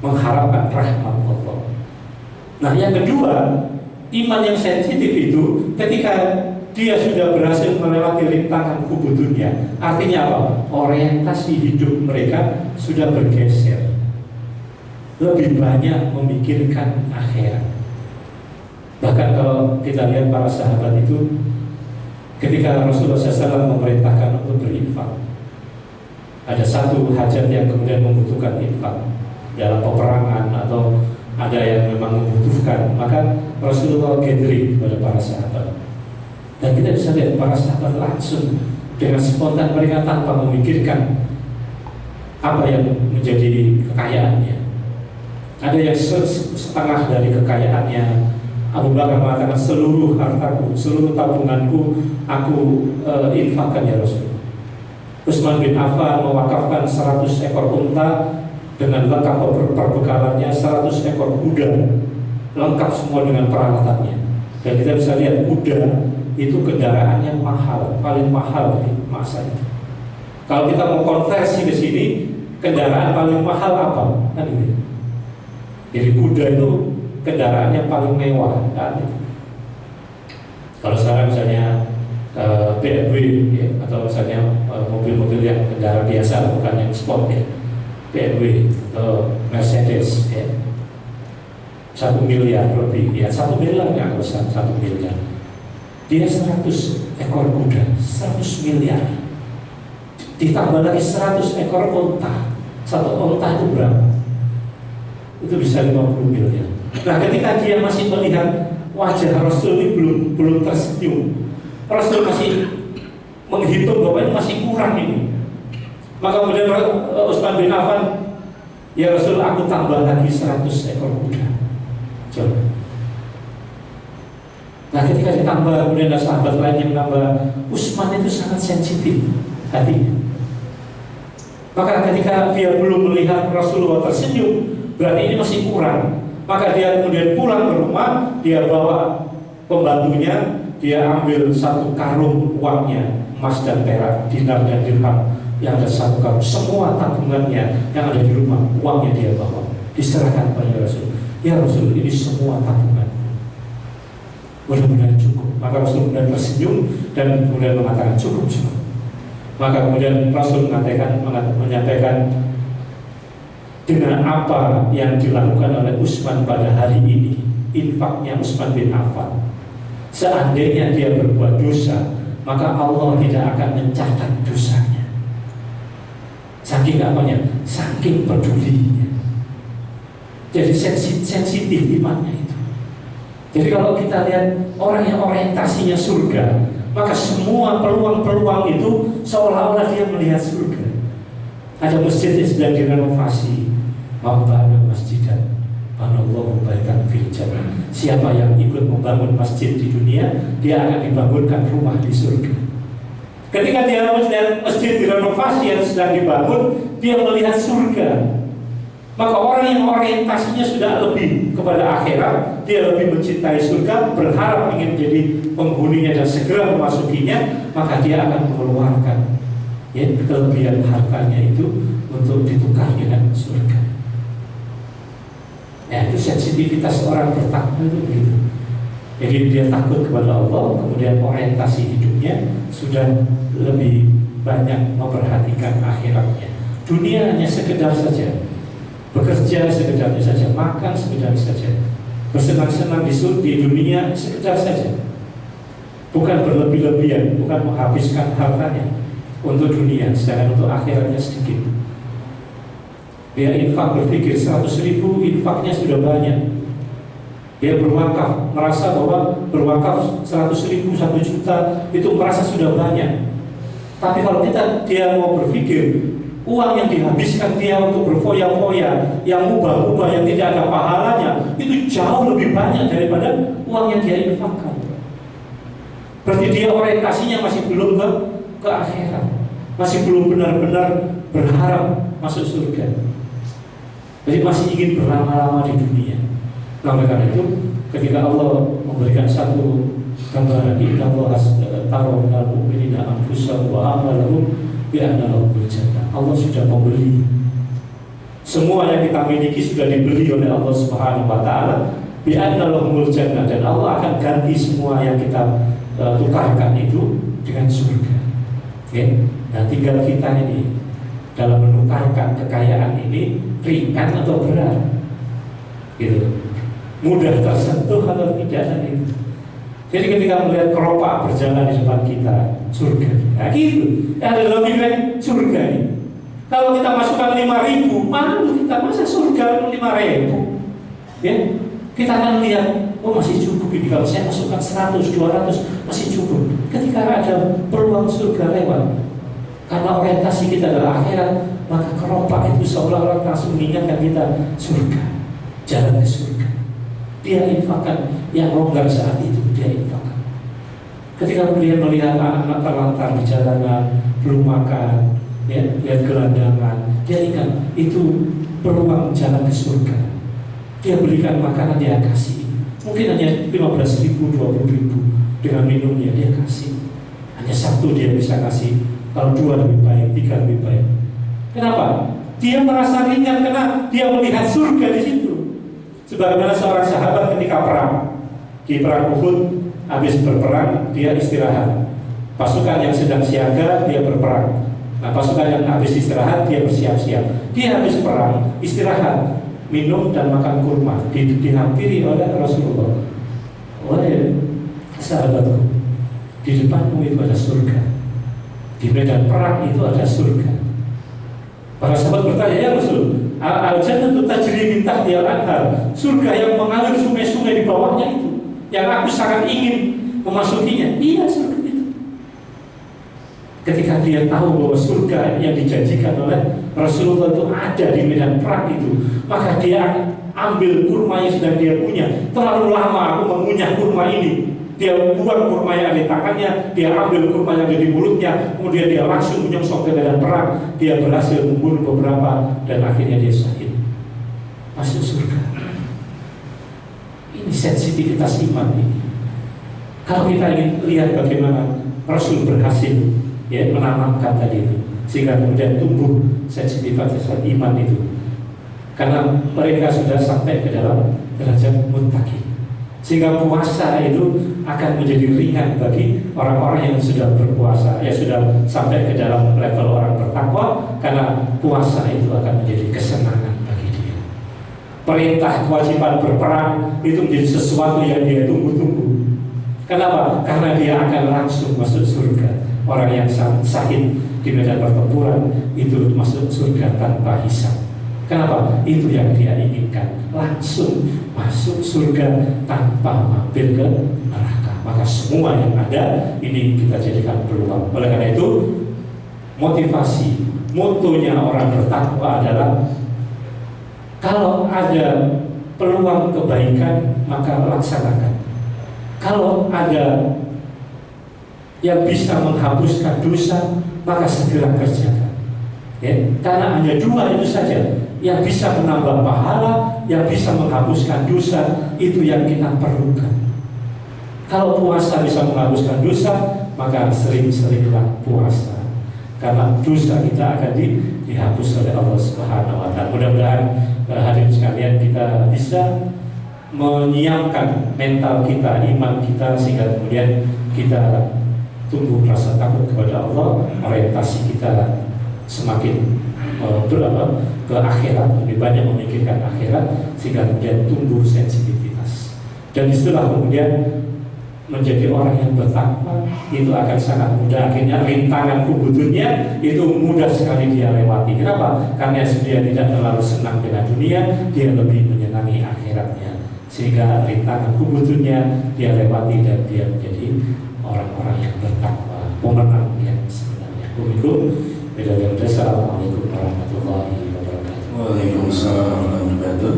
mengharapkan rahmat Allah. Nah yang kedua, iman yang sensitif itu ketika dia sudah berhasil melewati rintangan kubu dunia. Artinya apa? Orientasi hidup mereka sudah bergeser, lebih banyak memikirkan akhirat. Bahkan kalau kita lihat para sahabat itu, ketika Rasulullah SAW memerintahkan untuk berinfak, ada satu hajat yang kemudian membutuhkan infak dalam peperangan atau ada yang memang membutuhkan, maka Rasulullah gathering kepada para sahabat. Dan kita bisa lihat para sahabat langsung dengan spontan mereka tanpa memikirkan apa yang menjadi kekayaannya. Ada yang setengah dari kekayaannya. Abu Bakar mengatakan seluruh hartaku, seluruh tabunganku aku infakkan ya Rasul. Utsman bin Affan mewakafkan 100 ekor unta dengan lengkap perbekalannya, 100 ekor kuda lengkap semua dengan peralatannya. Dan kita bisa lihat kuda itu kendaraan yang mahal, paling mahal di masa itu. Kalau kita mau konversi ke sini, kendaraan paling mahal apa? Kan ini. Jadi kuda itu kendaraan yang paling mewah kan itu. Kalau sekarang misalnya BMW ya, atau misalnya mobil-mobil yang kendaraan biasa, bukan yang sport ya, BMW atau Mercedes ya, 1 miliar lebih ya, 1 miliar nggak usah 1 miliar. Dia 100 ekor kuda, 100 miliar. Ditambah lagi 100 ekor unta. Satu unta itu berapa? Itu bisa 50 miliar. Nah, ketika dia masih melihat wajah Rasul ini belum tersenyum, Rasul masih menghitung bahwa ini masih kurang ini. Maka kemudian Utsman bin Affan, ya Rasul, aku tambah lagi 100 ekor kuda. Coba. Nah, ketika ditambah, kemudian ada sahabat lain yang menambah. Utsman itu sangat sensitif hatinya. Maka ketika dia belum melihat Rasulullah tersenyum, berarti ini masih kurang. Maka dia kemudian pulang ke rumah, dia bawa pembantunya, dia ambil 1 karung uangnya, emas dan perak, dinar dan dirham, yang ada 1 karung, semua tabungannya yang ada di rumah, uangnya dia bawa, diserahkan kepada Rasul. Ya Rasul, ini semua tabungan, mudah-mudahan cukup. Maka Rasul kemudian tersenyum dan kemudian mengatakan cukup. Maka kemudian Rasul menyampaikan dengan apa yang dilakukan oleh Utsman pada hari ini, infaknya Utsman bin Affan. Seandainya dia berbuat dosa, maka Allah tidak akan mencatat dosanya. Saking apanya? Saking pedulinya. Jadi sensitif imannya itu. Jadi kalau kita lihat orang yang orientasinya surga, maka semua peluang-peluang itu seolah-olah dia melihat surga. Ada masjid yang sedang direnovasi, Mabana masjidan, Banallahu baitan fil jannah. Siapa yang ikut membangun masjid di dunia, dia akan dibangunkan rumah di surga. Ketika dia melihat masjid direnovasi yang sedang dibangun, dia melihat surga. Maka orang yang orientasinya sudah lebih kepada akhirat, dia lebih mencintai surga, berharap ingin menjadi penghuninya dan segera memasukinya, maka dia akan mengeluarkan ya, kelebihan hartanya itu untuk ditukar dengan surga. Ya, itu sensitivitas orang bertakwa itu begitu. Jadi dia takut kepada Allah, kemudian orientasi hidupnya sudah lebih banyak memperhatikan akhiratnya. Dunia hanya sekedar saja, bekerja sekedarnya saja, makan sekedarnya saja, bersenang-senang di dunia sekedar saja, bukan berlebih-lebihan, bukan menghabiskan hartanya untuk dunia, sedangkan untuk akhiratnya sedikit. Dia infak, berpikir 100.000 infaknya sudah banyak. Dia berwakaf, merasa bahwa berwakaf 100.000, 1 juta itu merasa sudah banyak. Tapi kalau dia mau berpikir uang yang dihabiskan dia untuk berfoya-foya, yang ubah-ubah, yang tidak ada pahalanya, itu jauh lebih banyak daripada uang yang dia infakkan. Berarti dia orientasinya masih belum ke akhirat, masih belum benar-benar berharap masuk surga. Jadi masih ingin berlama-lama di dunia. Nah, oleh karena itu, ketika Allah memberikan satu gambaran, Inna Allah tarawna mu'minina anfusahum wa amalahum bi'anna lahumul jannah. Allah sudah membeli. Semua yang kita miliki sudah dibeli oleh Allah Subhanahu wa taala bi'anna lahumul jannah, dan Allah akan ganti semua yang kita tukarkan itu dengan surga. Okay? Nah, tinggal kita ini dalam menukarkan kekayaan ini ringan atau berat, gitu, mudah tersentuh atau tidak kan itu. Jadi ketika melihat keropak berjalan di depan kita, surga, nah gitu, ada lebih dari surga ini. Kalau kita masukkan 5.000, malu kita, masa surga 5.000? Ya, kita akan lihat, oh masih cukup ini, kalau saya masukkan 100, 200 masih cukup. Ketika ada peluang surga lewat, karena orientasi kita adalah akhirat, maka keropak itu seolah-olah langsung mengingatkan kita surga, jalan ke surga. Dia infakkan yang longgar saat itu, dia infakkan. Ketika dia melihat anak-anak terlantar di jalanan, belum makan, ya, lihat gelandangan, dia ingat itu peluang jalan ke surga. Dia berikan makanan, dia kasih. Mungkin hanya 15.000, 20.000 dengan minumnya dia kasih. Hanya 1 dia bisa kasih. Kalau 2 lebih baik, 3 lebih baik. Kenapa? Dia merasa ringan karena dia melihat surga di situ. Sebagaimana seorang sahabat ketika perang, di perang Uhud, habis berperang dia istirahat. Pasukan yang sedang siaga dia berperang. Nah, pasukan yang habis istirahat dia bersiap-siap. Dia habis perang istirahat, minum dan makan kurma, dihampiri oleh Rasulullah. Wahai sahabatku, di depanmu itu ada surga. Di medan perang itu ada surga. Para sahabat bertanya, ya Rasul, al-jannatu tajri min tahtihal anhar, surga yang mengalir sungai-sungai di bawahnya itu, yang aku sangat ingin memasukinya. Iya, surga itu. Ketika dia tahu bahwa surga yang dijanjikan oleh Rasulullah itu ada di medan perang itu, maka dia ambil kurma yang sedang dia punya. Terlalu lama aku mengunyah kurma ini. Dia buang kurma yang ada di tangannya, dia ambil kurma yang ada di mulutnya, kemudian dia langsung menyongsong ke medan perang. Dia berhasil membunuh beberapa dan akhirnya dia syahid, masuk surga. Ini sensitivitas iman ini. Kalau kita ingin lihat bagaimana Rasul berhasil, ya, menanamkan tadi itu, sehingga kemudian tumbuh sensitivitas iman itu, karena mereka sudah sampai ke dalam derajat muttaqin. Sehingga puasa itu akan menjadi ringan bagi orang-orang yang sudah berpuasa, ya sudah sampai ke dalam level orang bertakwa, karena puasa itu akan menjadi kesenangan bagi dia. Perintah kewajiban berperang itu menjadi sesuatu yang dia tunggu-tunggu. Kenapa? Karena dia akan langsung masuk surga. Orang yang syahid di medan pertempuran itu masuk surga tanpa hisab. Kenapa? Itu yang dia inginkan, langsung masuk surga tanpa mampir ke neraka. Maka semua yang ada ini kita jadikan peluang. Oleh karena itu, motivasi, motonya orang bertakwa adalah kalau ada peluang kebaikan maka laksanakan. Kalau ada yang bisa menghapuskan dosa maka segera kerjakan. Ya, karena hanya 2 itu saja yang bisa menambah pahala, yang bisa menghapuskan dosa, itu yang kita perlukan. Kalau puasa bisa menghapuskan dosa, maka sering-seringlah puasa, karena dosa kita akan dihapus oleh Allah Subhanahu wa Ta'ala. Mudah-mudahan hadirin sekalian kita bisa menyiapkan mental kita, iman kita, sehingga kemudian kita tumbuh rasa takut kepada Allah, orientasi kita semakin ke akhirat, lebih banyak memikirkan akhirat, sehingga kemudian tumbuh sensitivitas. Dan disitulah kemudian menjadi orang yang bertakwa itu akan sangat mudah. Akhirnya rintangan kubudunnya itu mudah sekali dia lewati. Kenapa? Karena dia tidak terlalu senang dengan dunia, dia lebih menyenangi akhiratnya, sehingga rintangan kubudunnya dia lewati dan dia menjadi orang-orang yang bertakwa, pemenang yang sebenarnya. Begitu. Assalamualaikum warahmatullahi wabarakatuh. Waalaikumsalam warahmatullahi wabarakatuh.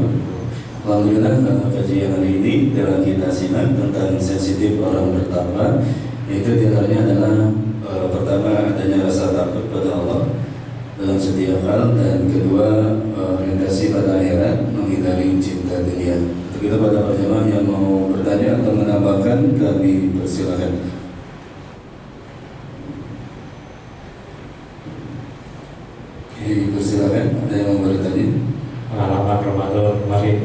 Alhamdulillah, kajian hari ini telah kita simak tentang sensitif orang bertakwa. Yaitu diantaranya adalah pertama, adanya rasa takut pada Allah dalam setiap hal, dan kedua, orientasi pada akhirat, menghindari cinta dunia. Untuk itu pada jemaah yang mau bertanya atau menambahkan, kami persilakan. Persilakan, ada yang mau bertanya? Pengalaman Ramadan kemarin.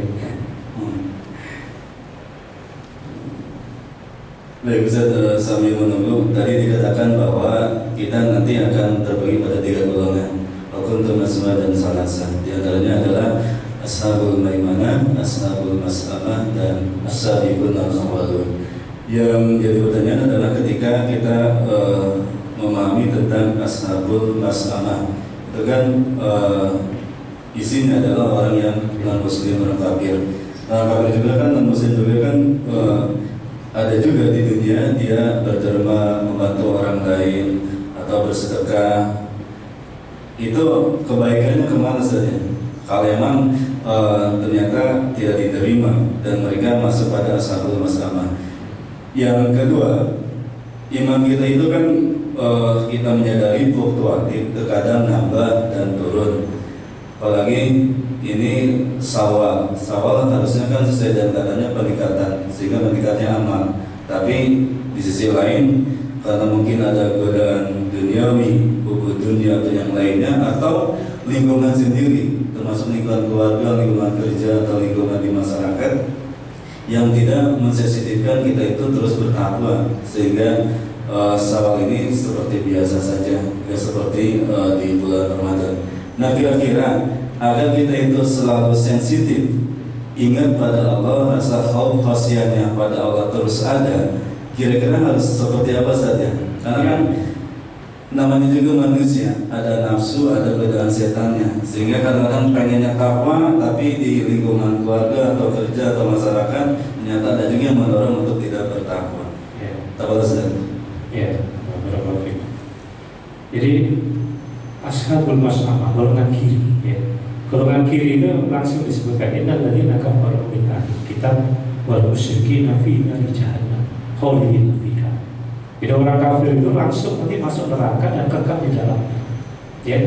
Baik Ustaz, sambil menunggu, tadi dikatakan bahwa kita nanti akan terbagi pada 3 golongan, Kuntum Asma dan Salasa. Di antaranya adalah Ashabul Maimanah, Ashabul Mas'amah, dan As-Sabiqun Al-Awwalun. Yang jadi pertanyaan adalah ketika kita memahami tentang Ashabul Mas'amah, itu kan isinya adalah orang yang non-muslim, orang kafir. Orang kafir juga kan, non-muslim juga kan, ada juga di dunia dia berderma, membantu orang lain atau bersedekah. Itu kebaikannya kemana saja? Kalau emang ternyata tidak diterima dan mereka masuk pada Ashabul Mas'amah. Yang kedua, iman kita itu kan kita menyadari fluktuatif, terkadang nambah dan turun. Apalagi ini Syawal harusnya kan sesuai dengan katanya peningkatan, sehingga meningkatnya amal. Tapi di sisi lain, karena mungkin ada godaan duniawi, buku dunia atau yang lainnya, atau lingkungan sendiri, termasuk lingkungan keluarga, lingkungan kerja, atau lingkungan di masyarakat, yang tidak mensensitifkan kita itu terus bertakwa, sehingga Syawal ini seperti biasa saja, ya seperti di bulan Ramadan. Nah, kira-kira agar kita itu selalu sensitif, ingat pada Allah, rasa khauf khasyahnya pada Allah terus ada, kira-kira harus seperti apa saja? Karena kan namanya juga manusia, ada nafsu, ada godaan setannya, sehingga kadang-kadang pengennya takwa, tapi di lingkungan keluarga atau kerja atau masyarakat ternyata ada juga yang mendorong untuk tidak bertakwa. Takwa saja. Ya, beberapa kali. Jadi Ashabul Mas'amah, golongan kiri, ya. Golongan kiri itu langsung disebutkan innal ladzina kafaru min ahlil kitab wal musyrikina fi nari jahannam khalidina fiha. Jadi orang kafir itu langsung nanti masuk neraka dan kekal di dalamnya. Ya,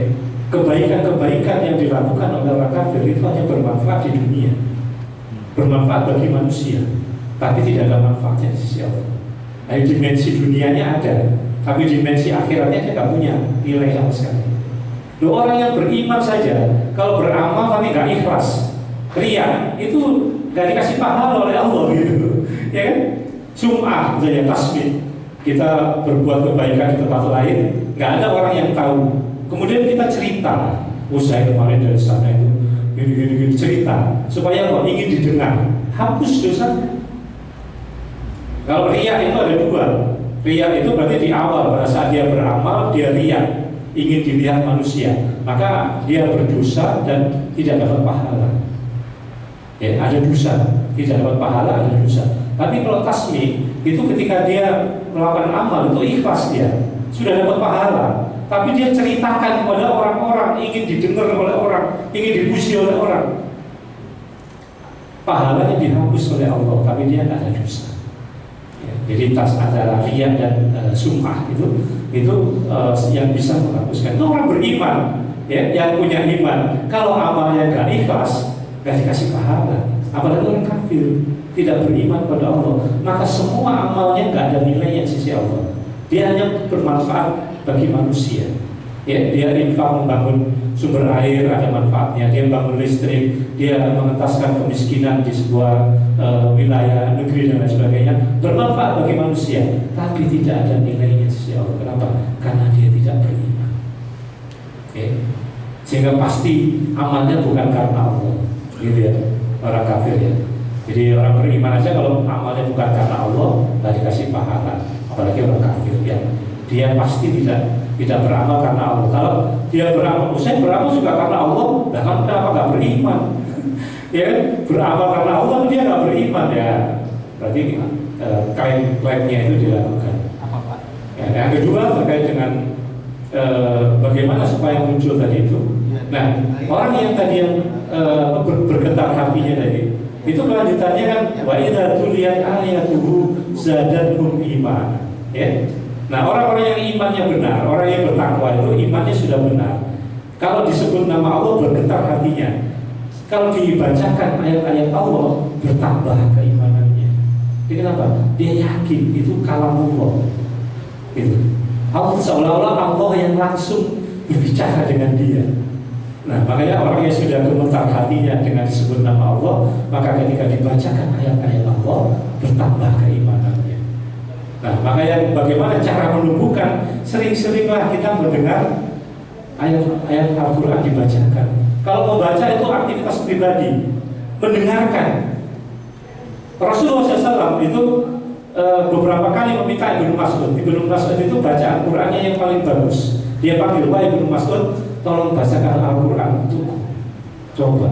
kebaikan-kebaikan yang dilakukan oleh orang kafir itu hanya bermanfaat di dunia, bermanfaat bagi manusia, tapi tidak ada manfaatnya di sisi Allah. Nah, dimensi dunianya ada, tapi dimensi akhiratnya dia tidak punya nilai sama sekali. Loh, orang yang beriman saja kalau beramal tapi nggak ikhlas, ria, itu nggak dikasih pahala oleh Allah gitu, ya kan? Sum'ah misalnya tasbih, kita berbuat kebaikan di tempat lain, nggak ada orang yang tahu. Kemudian kita cerita, saya kemarin dari sana itu gini cerita supaya Allah ingin didengar, hapus dosa. Kalau ria itu ada 2. Ria itu berarti di awal pada saat dia beramal dia ria, ingin dilihat manusia, maka dia berdosa dan tidak dapat pahala. Ya, ada dosa, tidak dapat pahala, ada dosa. Tapi kalau tasmi itu ketika dia melakukan amal itu ikhlas, dia sudah dapat pahala. Tapi dia ceritakan kepada orang-orang, ingin didengar oleh orang, ingin dipuji oleh orang, pahalanya dihapus oleh Allah, tapi dia tidak ada dosa. Ya, jadi tas antara riya dan sum'ah itu yang bisa menghapuskan. Itu orang beriman, ya, yang punya iman. Kalau amalnya nggak ikhlas, nggak dikasih pahala. Apalagi orang kafir tidak beriman pada Allah, maka semua amalnya nggak ada nilainya di sisi Allah. Dia hanya bermanfaat bagi manusia. Ya, dia infak membangun sumber air ada manfaatnya, dia bangun listrik, dia mengentaskan kemiskinan di sebuah wilayah negeri dan lain sebagainya, bermanfaat bagi manusia, tapi tidak ada nilainya di sisi Allah. Kenapa? Karena dia tidak beriman. Okay. Sehingga pasti amalnya bukan karena Allah, gitu ya, orang kafir ya. Jadi orang beriman aja kalau amalnya bukan karena Allah, nggak dikasih pahala. Apalagi orang kafir ya, dia pasti tidak beramal karena Allah. Kalau dia beramal, saya beramal juga karena Allah, bahkan kenapa nggak beriman? Ya, beramal karena Allah, dia nggak beriman ya. Berarti klaim-klaimnya itu dilakukan. Apa Pak? Ya, yang kedua terkait dengan bagaimana supaya muncul tadi itu. Nah, orang yang tadi yang bergetar hatinya tadi, itu kelanjutannya kan wa idza tuliyat ayatuhu zadatuhum iman. Ya. Nah, orang-orang yang imannya benar, orang yang bertakwa itu imannya sudah benar. Kalau disebut nama Allah bergetar hatinya. Kalau dibacakan ayat-ayat Allah bertambah keimanannya. Jadi kenapa? Dia yakin itu kalamullah. Itu. Allah seolah-olah Allah yang langsung berbicara dengan dia. Nah, makanya orang yang sudah gemetar hatinya dengan disebut nama Allah, maka ketika dibacakan ayat-ayat Allah bertambah keimanannya. Nah, makanya bagaimana cara menumbuhkan? Sering-seringlah kita mendengar ayat-ayat Al-Quran dibacakan. Kalau membaca itu aktivitas pribadi, mendengarkan. Rasulullah SAW itu beberapa kali meminta Ibnu Mas'ud. Ibnu Mas'ud itu baca Al-Qurannya yang paling bagus. Dia panggil, wahai Ibnu Mas'ud, tolong bacakan Al-Quran untukku. Coba.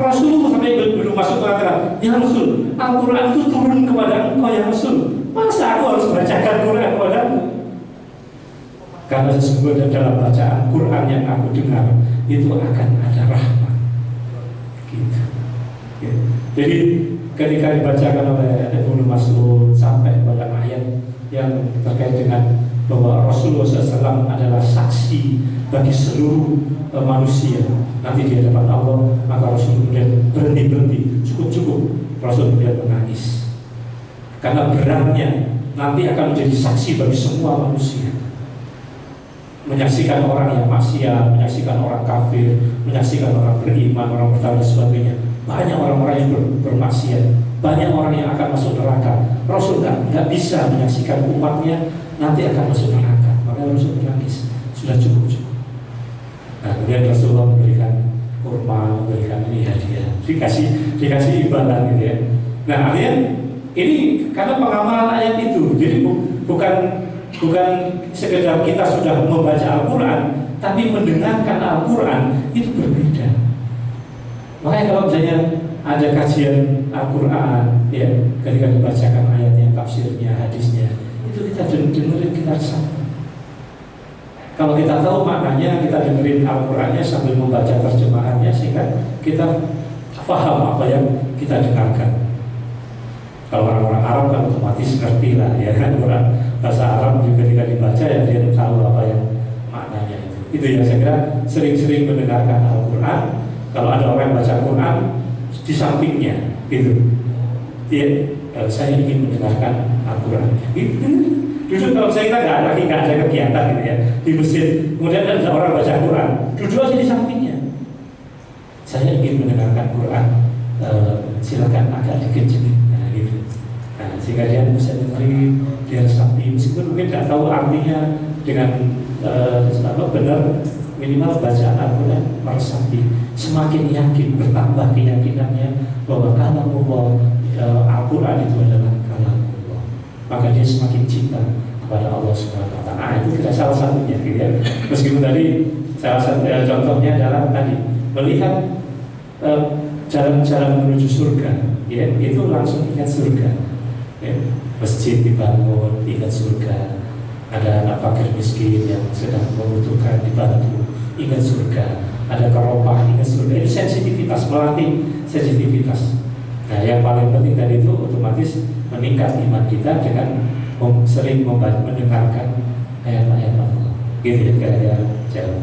Rasulullah sampai Ibnu Mas'ud mengatakan, ya Rasul, Al-Quran itu turun kepada engkau ya Rasul. Masa aku harus bacakan Quran kepadamu? Karena sesungguhnya dalam bacaan Quran yang aku dengar itu akan ada rahmat. Gitu. Ya. Jadi ketika dibacakan oleh Ibnu Mas'ud sampai pada ayat yang terkait dengan bahwa Rasulullah SAW adalah saksi bagi seluruh manusia nanti di hadapan Allah, maka Rasul kemudian berhenti, cukup. Rasul kemudian menangis karena beratnya nanti akan menjadi saksi bagi semua manusia, menyaksikan orang yang maksiat, menyaksikan orang kafir, menyaksikan orang beriman, orang bertauhid dan sebagainya. Banyak orang-orang yang bermaksiat, banyak orang yang akan masuk neraka. Rasul nggak bisa menyaksikan umatnya nanti akan masuk neraka. Maka Rasul menangis, sudah cukup. Nah, kemudian Rasulullah memberikan kurma, memberikan ini hadiah, dikasih imbalan gitu ya. Nah, artinya ini karena pengamalan ayat itu, jadi bukan sekedar kita sudah membaca Al-Quran, tapi mendengarkan Al-Quran itu berbeda. Makanya kalau misalnya ada kajian Al-Quran, ya, ketika dibacakan ayatnya, tafsirnya, hadisnya, itu kita dengerin, kita rasakan. Kalau kita tahu maknanya, kita dengerin Al-Qurannya sambil membaca terjemahannya, sehingga kita paham apa yang kita dengarkan. Kalau orang-orang Arab kan otomatis ngerti lah, ya kan, orang bahasa Arab juga ketika dibaca ya dia tahu apa yang maknanya itu. Itu ya, saya kira sering-sering mendengarkan Al-Quran. Kalau ada orang yang baca Al-Quran di sampingnya, gitu, dia saya ingin mendengarkan Al-Quran. Gitu. Duduk kalau saya kira nggak ada kegiatan gitu ya di masjid. Kemudian ada orang baca Al-Quran, duduk aja di sampingnya. Saya ingin mendengarkan Quran. Silakan agak dikencengin. Nah, sehingga dia bisa dengerin, dia resapi, meskipun mungkin tidak tahu artinya dengan benar, minimal bacaan Al-Quran meresapi, semakin yakin, bertambah keyakinannya bahwa kalamullah, Al-Quran itu adalah kalamullah, maka dia semakin cinta kepada Allah Subhanahu Wa Taala. Nah, itu kita salah satunya, gitu ya. Meskipun tadi salah satu contohnya adalah tadi melihat jalan-jalan menuju surga, ya, itu langsung ingat surga. Ya, masjid dibangun, ingat surga. Ada anak fakir miskin yang sedang membutuhkan dibantu, ingat surga. Ada kerobah, ingat surga. Itu sensitivitas, melatih sensitivitas. Nah, yang paling penting tadi itu otomatis meningkat iman kita dengan sering mendengarkan ayat-ayat Allah. Gitu ya, kira-kira jauh.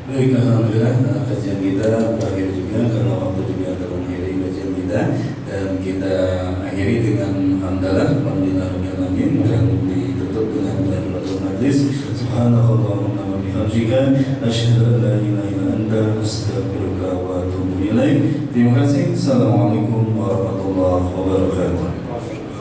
Baik, alhamdulillah kajian kita berakhir juga karena waktu juga akan mengakhiri kajian kita, dan kita akhiri dengan hamdalah alhamdulillahirabbil alamin dan ditutup dengan doa majlis. Subhanallahumma wa bihamdika asyhadu an la ilaha illa anta astaghfiruka wa atubu ilaik. Terima kasih. Assalamualaikum warahmatullahi wabarakatuh.